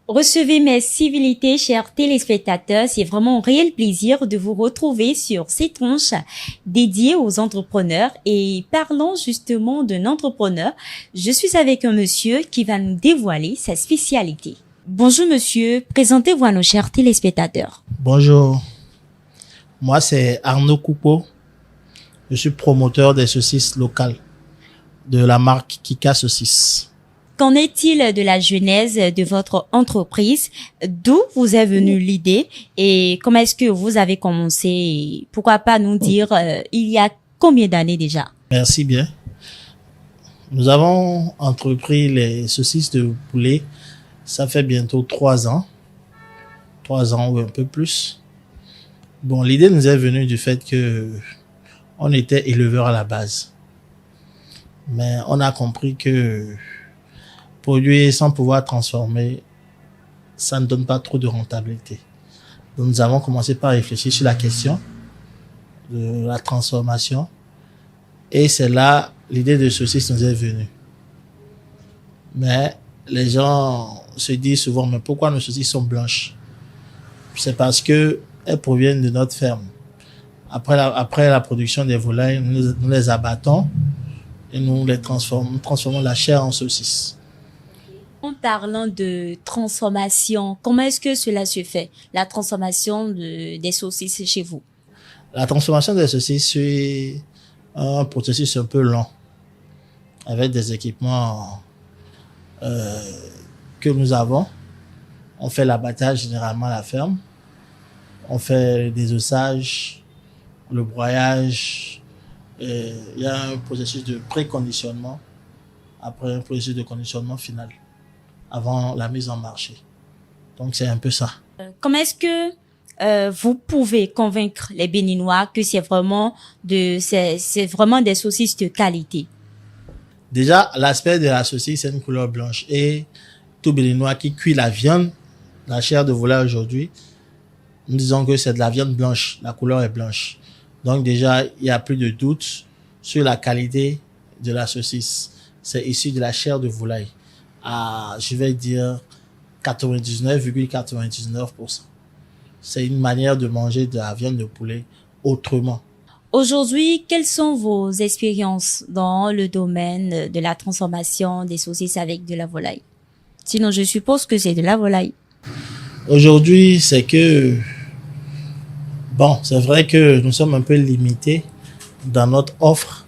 Recevez mes civilités, chers téléspectateurs. C'est vraiment un réel plaisir de vous retrouver sur cette tranche dédiée aux entrepreneurs. Et parlons justement d'un entrepreneur. Je suis avec un monsieur qui va nous dévoiler sa spécialité. Bonjour monsieur, présentez-vous à nos chers téléspectateurs. Bonjour, moi c'est Arnaud Coupeau. Je suis promoteur des saucisses locales de la marque Kika Saucisse. Qu'en est-il de la genèse de votre entreprise? D'où vous est venue l'idée et comment est-ce que vous avez commencé? Pourquoi pas nous dire il y a combien d'années déjà? Merci bien. Nous avons entrepris les saucisses de poulet. Ça fait bientôt 3 ans. 3 ans ou un peu plus. Bon, l'idée nous est venue du fait que on était éleveurs à la base. Mais on a compris que produire sans pouvoir transformer, ça ne donne pas trop de rentabilité. Donc nous avons commencé par réfléchir sur la question de la transformation. Et c'est là l'idée de saucisse nous est venue. Mais les gens se disent souvent, mais pourquoi nos saucisses sont blanches? C'est parce que elles proviennent de notre ferme. Après la production des volailles, nous les abattons et nous transformons la chair en saucisse. En parlant de transformation, comment est-ce que cela se fait, la transformation des saucisses chez vous? La transformation des saucisses, c'est un processus un peu long, avec des équipements que nous avons. On fait l'abattage généralement à la ferme. On fait des ossages, le broyage. Il y a un processus de préconditionnement, après un processus de conditionnement final, avant la mise en marché. Donc c'est un peu ça. Comment est-ce que vous pouvez convaincre les Béninois que c'est vraiment des saucisses de qualité? Déjà, l'aspect de la saucisse, c'est une couleur blanche. Et tout Béninois qui cuit la viande, la chair de volaille aujourd'hui, nous disons que c'est de la viande blanche. La couleur est blanche. Donc déjà, il n'y a plus de doute sur la qualité de la saucisse. C'est issu de la chair de volaille. Je vais dire 99,99%. C'est une manière de manger de la viande de poulet autrement. Aujourd'hui, quelles sont vos expériences dans le domaine de la transformation des saucisses avec de la volaille? Sinon, je suppose que c'est de la volaille. Aujourd'hui, c'est que, bon, c'est vrai que nous sommes un peu limités dans notre offre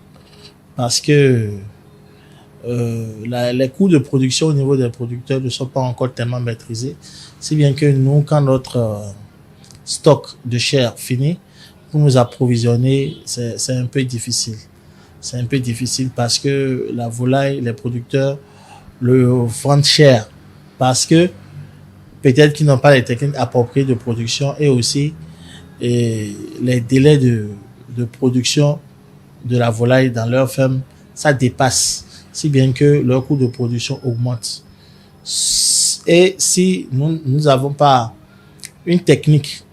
parce que les coûts de production au niveau des producteurs ne sont pas encore tellement maîtrisés. Si bien que nous, quand notre stock de chair finit, pour nous approvisionner, c'est un peu difficile. C'est un peu difficile parce que la volaille, les producteurs le vendent cher parce que peut-être qu'ils n'ont pas les techniques appropriées de production et aussi les délais de production de la volaille dans leur ferme, ça dépasse. Si bien que leur coût de production augmente. Et si nous n'avons pas une technique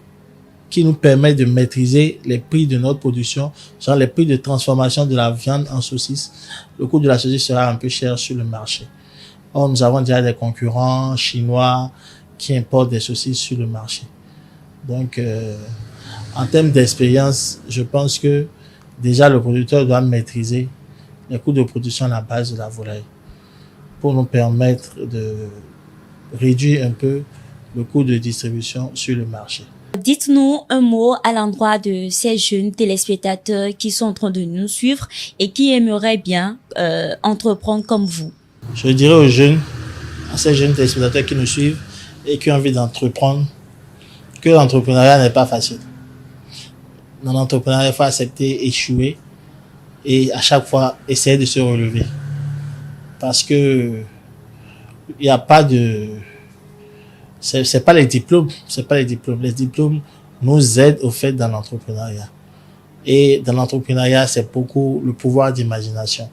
qui nous permet de maîtriser les prix de notre production, genre les prix de transformation de la viande en saucisse, le coût de la saucisse sera un peu cher sur le marché. Or, nous avons déjà des concurrents chinois qui importent des saucisses sur le marché. Donc, en termes d'expérience, je pense que déjà le producteur doit maîtriser les coûts de production à la base de la volaille pour nous permettre de réduire un peu le coût de distribution sur le marché. Dites-nous un mot à l'endroit de ces jeunes téléspectateurs qui sont en train de nous suivre et qui aimeraient bien entreprendre comme vous. Je dirais à ces jeunes téléspectateurs qui nous suivent et qui ont envie d'entreprendre, que l'entrepreneuriat n'est pas facile. Dans l'entrepreneuriat, il faut accepter échouer et à chaque fois essayer de se relever. Parce que il n'y a pas de... C'est pas les diplômes. Les diplômes nous aident au fait dans l'entrepreneuriat. Et dans l'entrepreneuriat, c'est beaucoup le pouvoir d'imagination.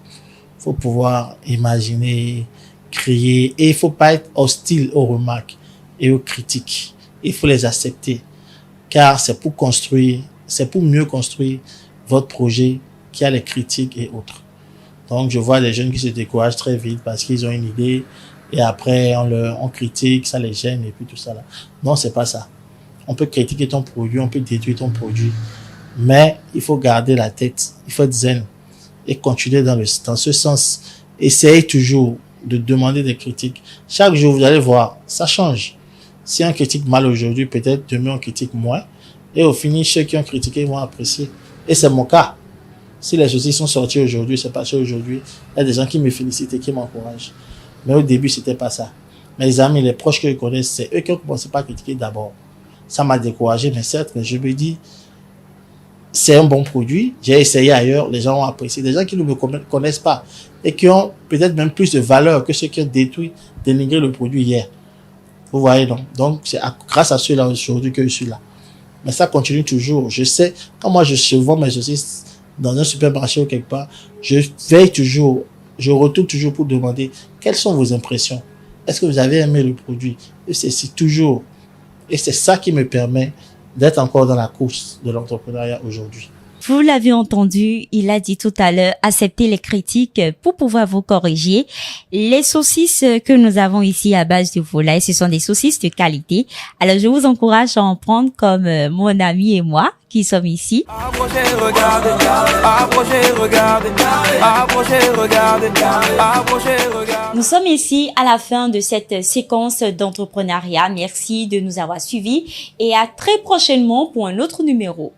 Il faut pouvoir imaginer, créer. Et il faut pas être hostile aux remarques et aux critiques. Il faut les accepter. Car c'est pour construire, c'est pour mieux construire votre projet qu'il y a les critiques et autres. Donc, je vois des jeunes qui se découragent très vite parce qu'ils ont une idée et après on critique, ça les gêne et puis tout ça là. Non, c'est pas ça. On peut critiquer ton produit, on peut détruire ton produit, mais il faut garder la tête, il faut être zen et continuer dans ce sens. Essayez toujours de demander des critiques. Chaque jour, vous allez voir, ça change. Si on critique mal aujourd'hui, peut-être demain on critique moins. Et au final, ceux qui ont critiqué vont apprécier. Et c'est mon cas. Si les choses sont sorties aujourd'hui, c'est passé aujourd'hui, il y a des gens qui me félicitent et qui m'encouragent. Mais au début, c'était pas ça. Mes amis, les proches que je connais, c'est eux qui ont commencé par critiquer d'abord. Ça m'a découragé, mais certes, je me dis, c'est un bon produit. J'ai essayé ailleurs, les gens ont apprécié. Des gens qui ne me connaissent pas et qui ont peut-être même plus de valeur que ceux qui ont dénigré le produit hier. Vous voyez, donc c'est grâce à ceux-là aujourd'hui que je suis là. Mais ça continue toujours. Je sais, quand moi je vends mes saucisses dans un supermarché ou quelque part, je veille toujours, je retourne toujours pour demander quelles sont vos impressions. Est-ce que vous avez aimé le produit? Et c'est toujours, et c'est ça qui me permet d'être encore dans la course de l'entrepreneuriat aujourd'hui. Vous l'avez entendu, il a dit tout à l'heure, acceptez les critiques pour pouvoir vous corriger. Les saucisses que nous avons ici à base de volaille, ce sont des saucisses de qualité. Alors, je vous encourage à en prendre comme mon ami et moi qui sommes ici. Approchez, regardez, approchez, regardez, approchez, regardez, approchez, regardez. Nous sommes ici à la fin de cette séquence d'entrepreneuriat. Merci de nous avoir suivis et à très prochainement pour un autre numéro.